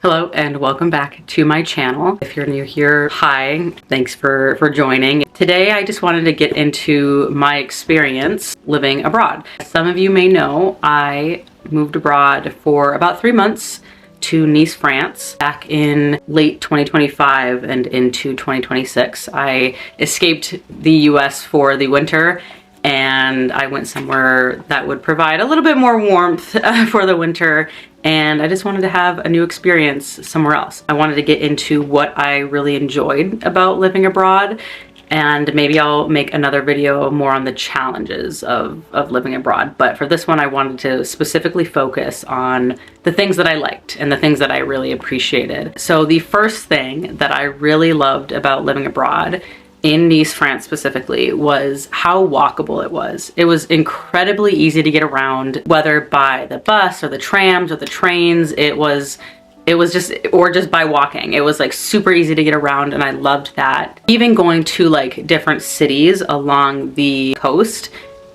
Hello and welcome back to my channel. If you're new here, hi, thanks for joining. Today I just wanted to get into my experience living abroad. Some of you may know I moved abroad for about 3 months to Nice, France, back in late 2025 and into 2026. I escaped the US for the winter and I went somewhere that would provide a little bit more warmth for the winter, and I just wanted to have a new experience somewhere else. I wanted to get into what I really enjoyed about living abroad, and maybe I'll make another video more on the challenges of living abroad. But for this one, I wanted to specifically focus on the things that I liked and the things that I really appreciated. So the first thing that I really loved about living abroad in Nice, France specifically, was how walkable it was. It was incredibly easy to get around, whether by the bus or the trams or the trains. It was just by walking. It was like super easy to get around, and I loved that. Even going to like different cities along the coast,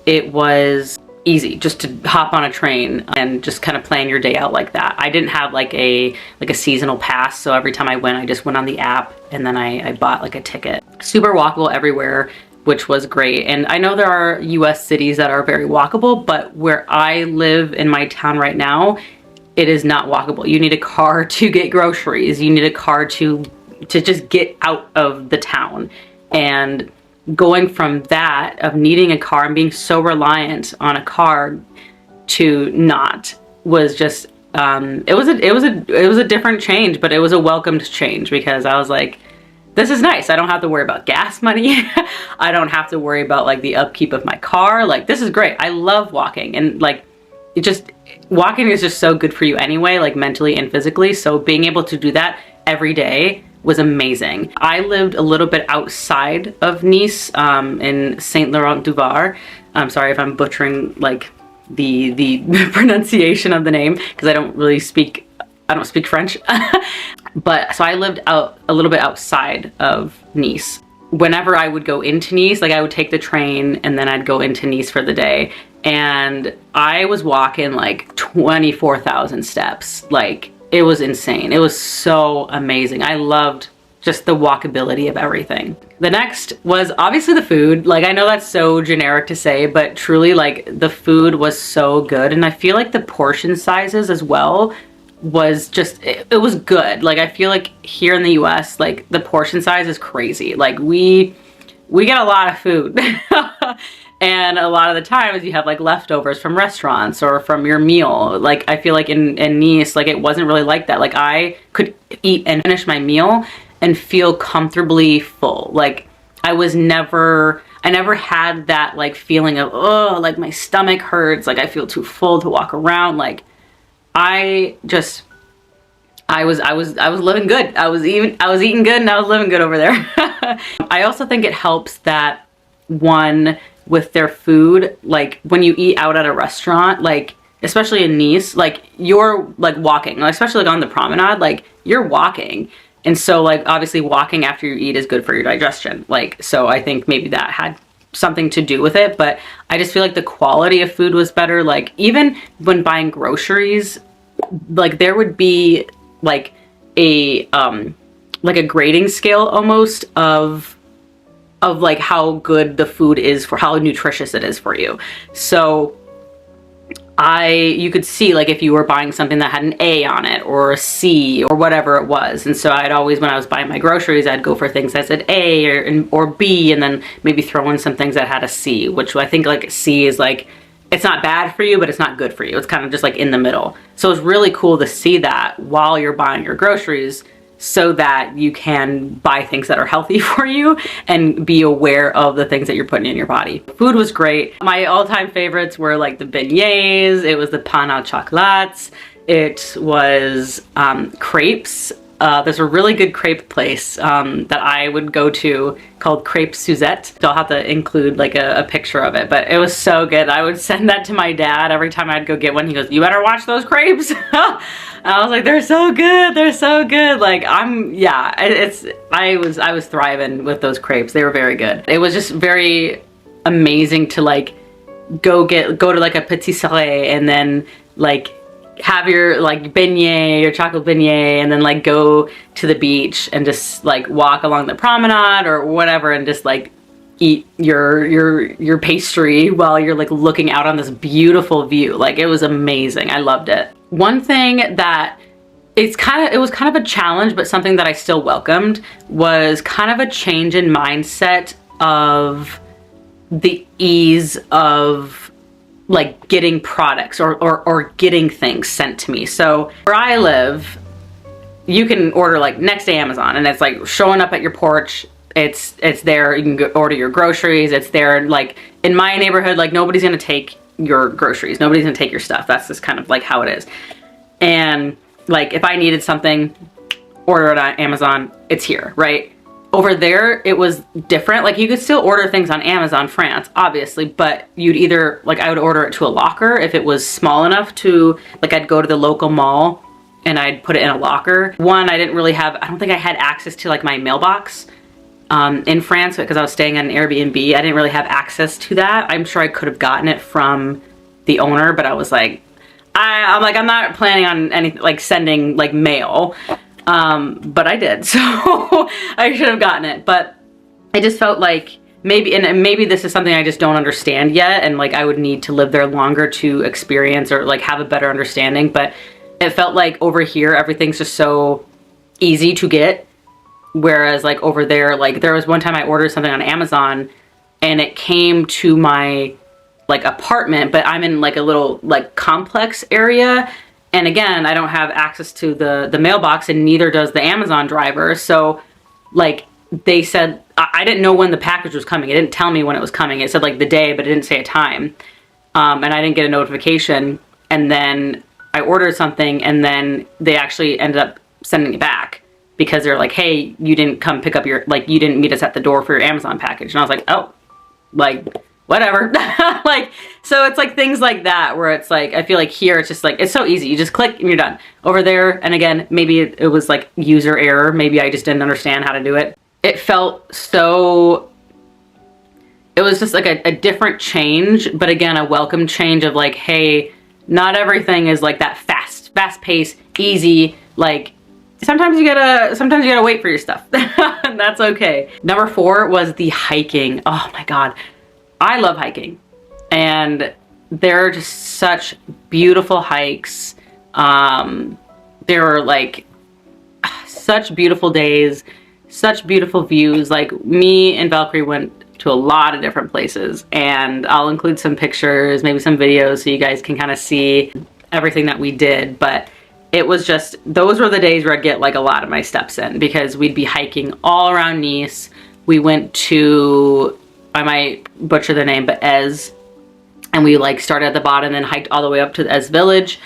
it was easy just to hop on a train and just kind of plan your day out like that. I didn't have like a seasonal pass, so every time I went, I just went on the app and then I bought like a ticket. Super walkable everywhere, which was great. And I know there are US cities that are very walkable, but where I live in my town right now, it is not walkable. You need a car to get groceries. You need a car to just get out of the town. And going from that, of needing a car and being so reliant on a car, to not, was just it was a different change, but it was a welcomed change, because I was like, this is nice. I don't have to worry about gas money. I don't have to worry about like the upkeep of my car. Like, this is great. I love walking, and like walking is just so good for you anyway, like mentally and physically. So being able to do that every day was amazing. I lived a little bit outside of Nice, in Saint Laurent du Var. I'm sorry if I'm butchering like the pronunciation of the name, because I don't speak French. But so I lived out a little bit outside of Nice. Whenever I would go into Nice, like I would take the train and then I'd go into Nice for the day, and I was walking like 24,000 steps. Like, it was insane. It was so amazing. I loved just the walkability of everything. The next was obviously the food. Like, I know that's so generic to say, but truly, like, the food was so good. And I feel like the portion sizes as well was just, it was good. Like, I feel like here in the US, like, the portion size is crazy. Like, we get a lot of food. And a lot of the times you have like leftovers from restaurants or from your meal. Like, I feel like in Nice, like, it wasn't really like that. Like, I could eat and finish my meal and feel comfortably full. Like, I never had that like feeling of, oh, like my stomach hurts, like I feel too full to walk around. Like, I was living good. I was eating good, and I was living good over there. I also think it helps that, one, with their food, like when you eat out at a restaurant, like especially in Nice, like you're like walking, like, especially like on the promenade, like you're walking. And so like obviously walking after you eat is good for your digestion. Like, so I think maybe that had something to do with it, but I just feel like the quality of food was better. Like, even when buying groceries, like there would be like a grading scale almost of like how good the food is, for how nutritious it is for you. So you could see like if you were buying something that had an A on it or a C or whatever it was. And so I'd always, when I was buying my groceries, I'd go for things that said A or B, and then maybe throw in some things that had a C, which I think like C is like, it's not bad for you, but it's not good for you. It's kind of just like in the middle. So it's really cool to see that while you're buying your groceries, so that you can buy things that are healthy for you and be aware of the things that you're putting in your body. Food was great. My all-time favorites were like the beignets, it was the pain au chocolat, it was crepes. There's a really good crepe place that I would go to called Crepe Suzette. So I'll have to include like a picture of it, but it was so good. I would send that to my dad every time I'd go get one. He goes, "You better watch those crepes." I was like, they're so good. They're so good. Like, I was thriving with those crepes. They were very good. It was just very amazing to like go to like a patisserie and then like have your like beignet, your chocolate beignet, and then like go to the beach and just like walk along the promenade or whatever and just like eat your pastry while you're like looking out on this beautiful view. Like, it was amazing. I loved it. One thing that it was kind of a challenge, but something that I still welcomed, was kind of a change in mindset of the ease of like getting products or getting things sent to me. So where I live, you can order like next to Amazon, and it's like showing up at your porch. It's there. You can go order your groceries. It's there. Like in my neighborhood, like nobody's gonna take your groceries. Nobody's gonna take your stuff. That's just kind of like how it is. And like if I needed something, order it on Amazon, it's here, right? Over there, it was different. Like you could still order things on Amazon France, obviously, but you'd either, like I would order it to a locker if it was small enough to, like I'd go to the local mall and I'd put it in a locker. One, I don't think I had access to like my mailbox in France because I was staying at an Airbnb. I didn't really have access to that. I'm sure I could have gotten it from the owner, but I was like, I'm not planning on anything like sending like mail, but I did, so I should have gotten it. But I just felt like maybe this is something I just don't understand yet, and like I would need to live there longer to experience or like have a better understanding. But it felt like over here everything's just so easy to get, whereas like over there, like there was one time I ordered something on Amazon and it came to my like apartment, but I'm in like a little like complex area, and again I don't have access to the mailbox, and neither does the Amazon driver. So like they said, I didn't know when the package was coming. It didn't tell me when it was coming. It said like the day, but it didn't say a time, and I didn't get a notification. And then I ordered something, and then they actually ended up sending it back because they're like, hey, you didn't come pick up you didn't meet us at the door for your Amazon package. And I was like, oh, like whatever. Like, so it's like things like that where it's like, I feel like here it's just like, it's so easy. You just click and you're done. Over there, and again, maybe it was like user error. Maybe I just didn't understand how to do it. It felt so, it was just like a different change, but again, a welcome change of like, hey, not everything is like that fast paced, easy. Like sometimes you gotta wait for your stuff. And that's okay. Number 4 was the hiking. Oh my God. I love hiking, and there are just such beautiful hikes. There were like such beautiful days, such beautiful views. Like me and Valkyrie went to a lot of different places, and I'll include some pictures, maybe some videos, so you guys can kind of see everything that we did. But it was just, those were the days where I'd get like a lot of my steps in, because we'd be hiking all around Nice. We went to, I might butcher the name, but Ez, and we like started at the bottom and then hiked all the way up to the Ez village.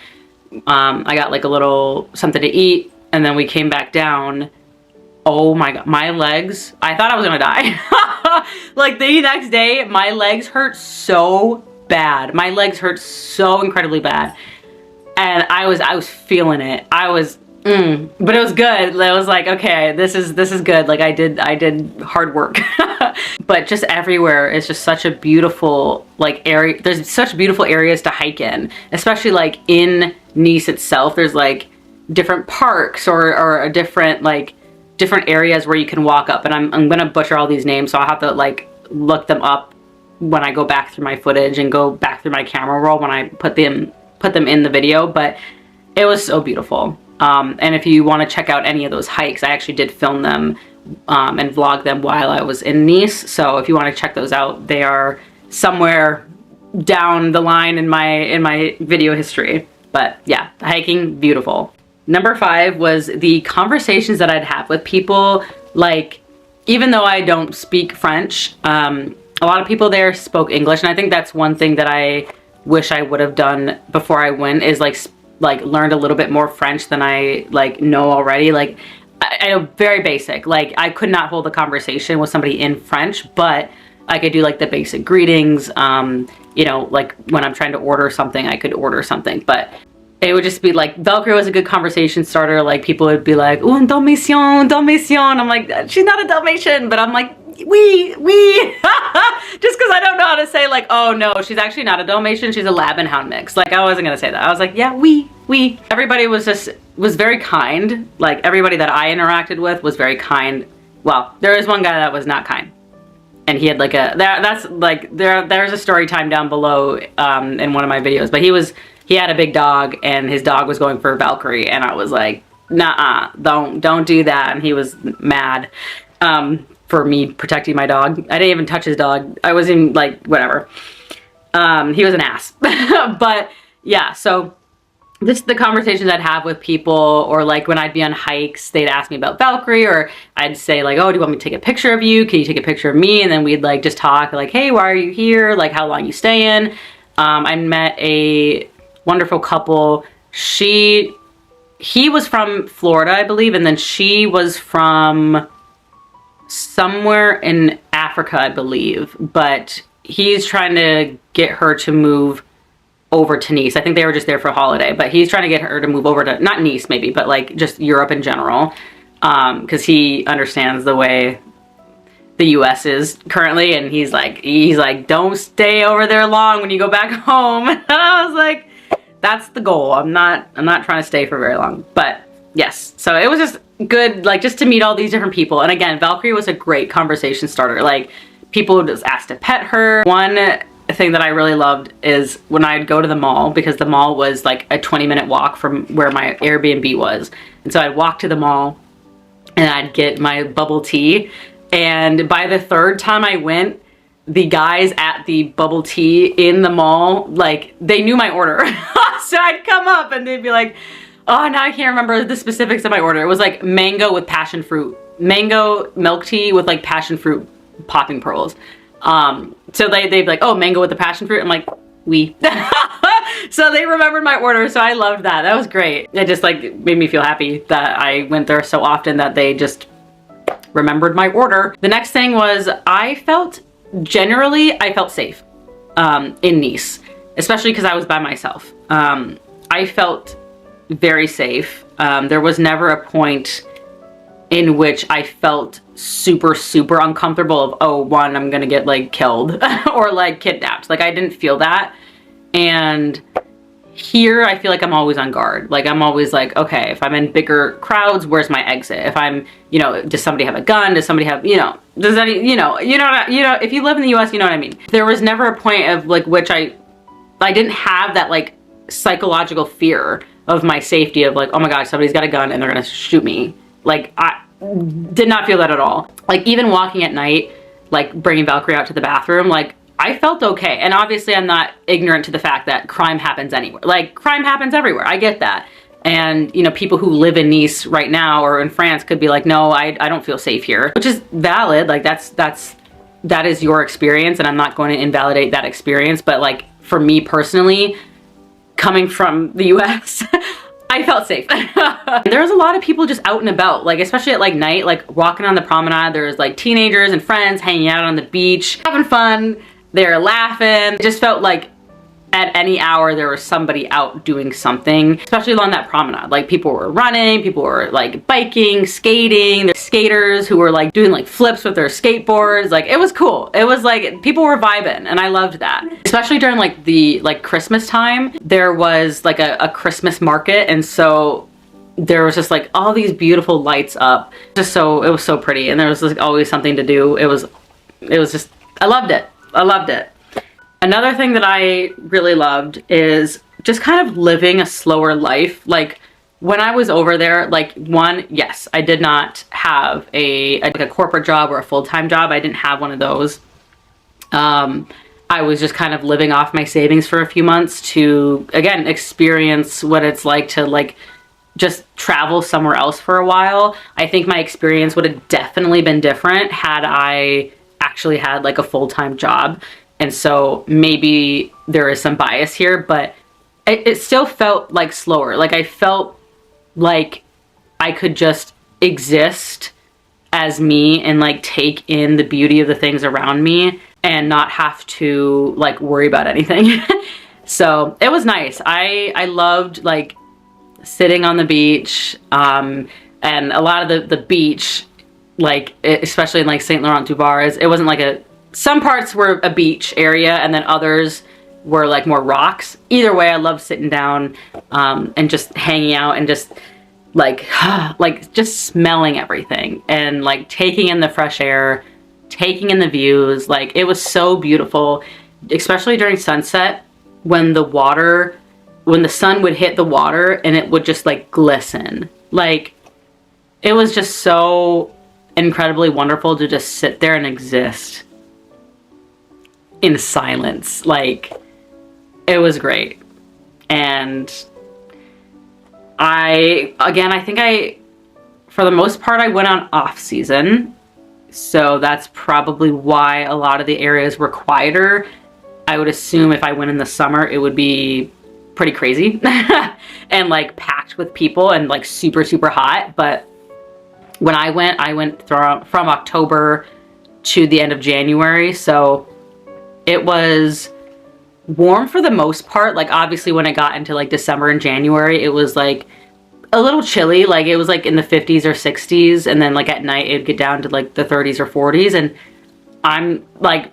I got like a little something to eat, and then we came back down. Oh my God, my legs, I thought I was gonna die. Like the next day, my legs hurt so bad. My legs hurt so incredibly bad. And I was feeling it. But it was good. I was like, okay, this is good. Like I did hard work. But just everywhere is just such a beautiful like area. There's such beautiful areas to hike in, especially like in Nice itself. There's like different parks or a different areas where you can walk up. And I'm gonna butcher all these names, so I'll have to like look them up when I go back through my footage and go back through my camera roll when I put them in the video. But it was so beautiful. And if you want to check out any of those hikes, I actually did film them and vlog them while I was in Nice. So if you want to check those out, they are somewhere down the line in my video history. But yeah, hiking, beautiful. Number 5 was the conversations that I'd have with people. Like, even though I don't speak French, a lot of people there spoke English, and I think that's one thing that I wish I would have done before I went, is like learned a little bit more French than I like know already. Like I know very basic. Like I could not hold a conversation with somebody in French, but I could do like the basic greetings. You know, like when I'm trying to order something, I could order something, but it would just be like, Valkyrie was a good conversation starter. Like people would be like, oh, un Dalmatian, Dalmatian. I'm like, she's not a Dalmatian, but I'm like, we just because I don't know how to say like, oh no, she's actually not a Dalmatian, she's a Lab and Hound mix. Like, I wasn't gonna say that. I was like, yeah, we. Everybody was very kind. Like, everybody that I interacted with was very kind. Well, there is one guy that was not kind, and he had like there's a story time down below in one of my videos, but he had a big dog, and his dog was going for Valkyrie, and I was like, nah, don't do that. And he was mad for me protecting my dog. I didn't even touch his dog. I was in like, whatever. He was an ass. But yeah, so just the conversations I'd have with people, or like when I'd be on hikes, they'd ask me about Valkyrie, or I'd say like, oh, do you want me to take a picture of you? Can you take a picture of me? And then we'd like just talk like, hey, why are you here? Like, how long you staying? I met a wonderful couple. He was from Florida, I believe, and then she was from somewhere in Africa, I believe, but he's trying to get her to move over to Nice. I think they were just there for a holiday, but he's trying to get her to move over to, not Nice maybe, but like just Europe in general, because he understands the way the US is currently, and he's like, don't stay over there long when you go back home. And I was like, that's the goal. I'm not trying to stay for very long, but yes. So it was just good, like, just to meet all these different people. And again, Valkyrie was a great conversation starter. Like, people just asked to pet her. One thing that I really loved is when I'd go to the mall, because the mall was like a 20-minute walk from where my Airbnb was. And so I'd walk to the mall and I'd get my bubble tea. And by the third time I went, the guys at the bubble tea in the mall, like, they knew my order. So I'd come up and they'd be like, oh, now I can't remember the specifics of my order. It was like mango with passion fruit. Mango milk tea with like passion fruit popping pearls. So they'd be like, oh, mango with the passion fruit. I'm like, we. So they remembered my order. So I loved that. That was great. It just like made me feel happy that I went there so often that they just remembered my order. The next thing was I felt safe in Nice, especially because I was by myself. I felt very safe. There was never a point in which I felt super uncomfortable of, oh, one, I'm gonna get like killed or like kidnapped. Like, I didn't feel that. And here I feel like I'm always on guard. Like, I'm always like, okay, if I'm in bigger crowds, where's my exit? If I'm, does somebody have a gun? Does somebody have, does any, if you live in the US, you know what I mean? There was never a point of like which I didn't have that like psychological fear of my safety of like, oh my gosh, somebody's got a gun and they're gonna shoot me. Like, I did not feel that at all. Like, even walking at night, like bringing Valkyrie out to the bathroom, like, I felt okay. And obviously I'm not ignorant to the fact that crime happens anywhere. Like, crime happens everywhere. I get that. And, people who live in Nice right now or in France could be like, no, I don't feel safe here, which is valid. Like, that is your experience, and I'm not going to invalidate that experience. But like, for me personally, coming from the US, I felt safe. There was a lot of people just out and about, like, especially at like night, like walking on the promenade. There was like teenagers and friends hanging out on the beach, having fun. They're laughing. It just felt like at any hour there was somebody out doing something, especially along that promenade. Like, people were running, people were like biking, skating. There's skaters who were like doing like flips with their skateboards. Like, it was cool. It was like people were vibing, and I loved that. Especially during like the Christmas time, there was like a Christmas market, and so there was just like all these beautiful lights up. It was so pretty, and there was like always something to do. It was just, I loved it. I loved it. Another thing that I really loved is just kind of living a slower life. Like, when I was over there, like, one, yes, I did not have a corporate job or a full-time job. I didn't have one of those. I was just kind of living off my savings for a few months to, again, experience what it's like to like just travel somewhere else for a while. I think my experience would have definitely been different had I actually had like a full-time job. And so maybe there is some bias here, but it still felt like slower. Like, I felt like I could just exist as me and like take in the beauty of the things around me and not have to like worry about anything. So it was nice. I loved like sitting on the beach, and a lot of the beach like, especially in like Saint Laurent du Var, it wasn't like some parts were a beach area and then others were like more rocks. Either way, I love sitting down and just hanging out and just like just smelling everything and like taking in the fresh air, taking in the views. Like, it was so beautiful, especially during sunset when the sun would hit the water and it would just like glisten. Like, it was just so incredibly wonderful to just sit there and exist in silence. Like, it was great. And I think for the most part, I went on off season. So that's probably why a lot of the areas were quieter. I would assume if I went in the summer, it would be pretty crazy and like packed with people and like super, super hot. But when I went from October to the end of January. So it was warm for the most part. Like, obviously when it got into like December and January, it was like a little chilly. Like, it was like in the 50s or 60s. And then like at night it'd get down to like the 30s or 40s. And I'm like,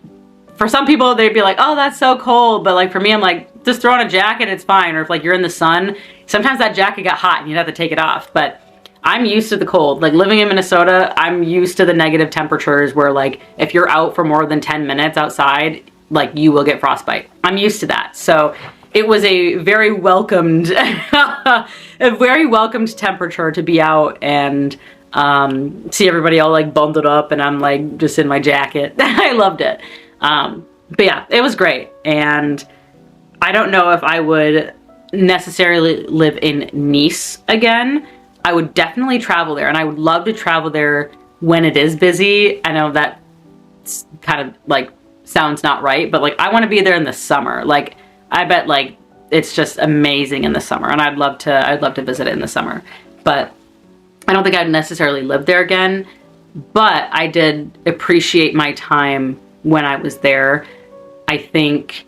for some people they'd be like, oh, that's so cold. But like for me, I'm like, just throw on a jacket, it's fine. Or if like you're in the sun, sometimes that jacket got hot and you'd have to take it off. But I'm used to the cold. Like, living in Minnesota, I'm used to the negative temperatures where like if you're out for more than 10 minutes outside, like you will get frostbite. I'm used to that. So it was a very welcomed, temperature to be out and see everybody all like bundled up and I'm like just in my jacket. I loved it. But yeah, it was great. And I don't know if I would necessarily live in Nice again. I would definitely travel there, and I would love to travel there when it is busy. I know that kind of like sounds not right, but like I want to be there in the summer. Like, I bet like it's just amazing in the summer, and I'd love to visit it in the summer. But I don't think I'd necessarily live there again. But I did appreciate my time when I was there. I think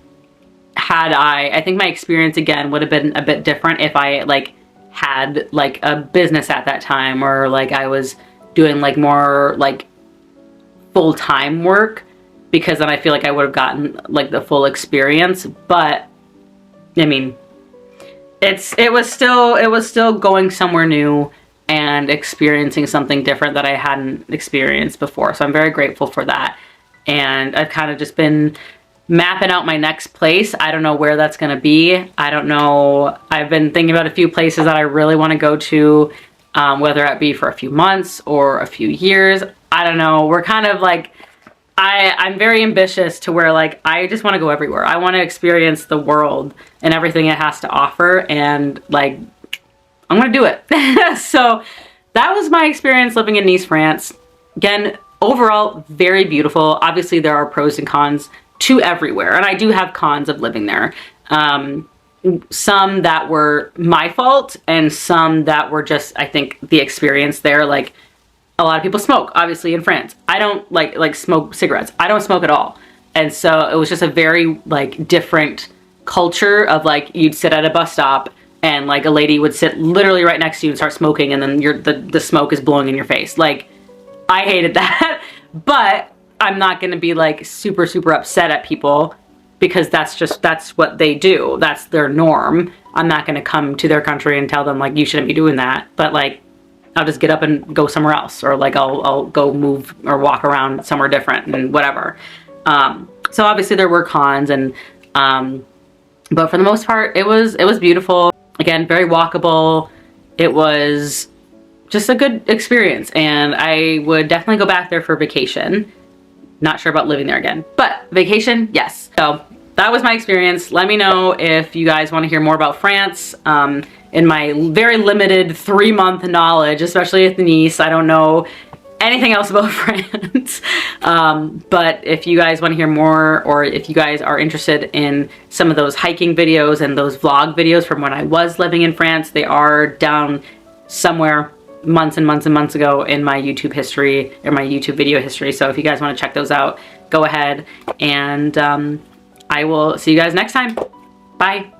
my experience again would have been a bit different if I like had like a business at that time, or like I was doing like more like full-time work, because then I feel like I would have gotten like the full experience. But I mean, it was still going somewhere new and experiencing something different that I hadn't experienced before. So I'm very grateful for that. And I've kind of just been mapping out my next place. I don't know where that's going to be. I don't know. I've been thinking about a few places that I really want to go to, whether it be for a few months or a few years. I don't know. We're kind of like, I'm very ambitious to where like, I just want to go everywhere. I want to experience the world and everything it has to offer. And like, I'm going to do it. So that was my experience living in Nice, France. Again, overall, very beautiful. Obviously there are pros and cons to everywhere. And I do have cons of living there. Some that were my fault and some that were just, I think, the experience there. Like, a lot of people smoke, obviously, in France. I don't like smoke cigarettes. I don't smoke at all. And so it was just a very like different culture of like, you'd sit at a bus stop and like a lady would sit literally right next to you and start smoking, and then the smoke is blowing in your face. Like, I hated that. But I'm not going to be like super, super upset at people, because that's what they do. That's their norm. I'm not going to come to their country and tell them like, you shouldn't be doing that. But like, I'll just get up and go somewhere else, or like I'll go move or walk around somewhere different and whatever. So obviously there were cons, and but for the most part it was beautiful. Again, very walkable. It was just a good experience, and I would definitely go back there for vacation. Not sure about living there again, but vacation, yes. So that was my experience. Let me know if you guys want to hear more about France. In my very limited 3-month knowledge, especially at Nice, I don't know anything else about France. But if you guys want to hear more, or if you guys are interested in some of those hiking videos and those vlog videos from when I was living in France, they are down somewhere months and months and months ago in my YouTube history, or my YouTube video history. So if you guys want to check those out, go ahead, and I will see you guys next time. Bye.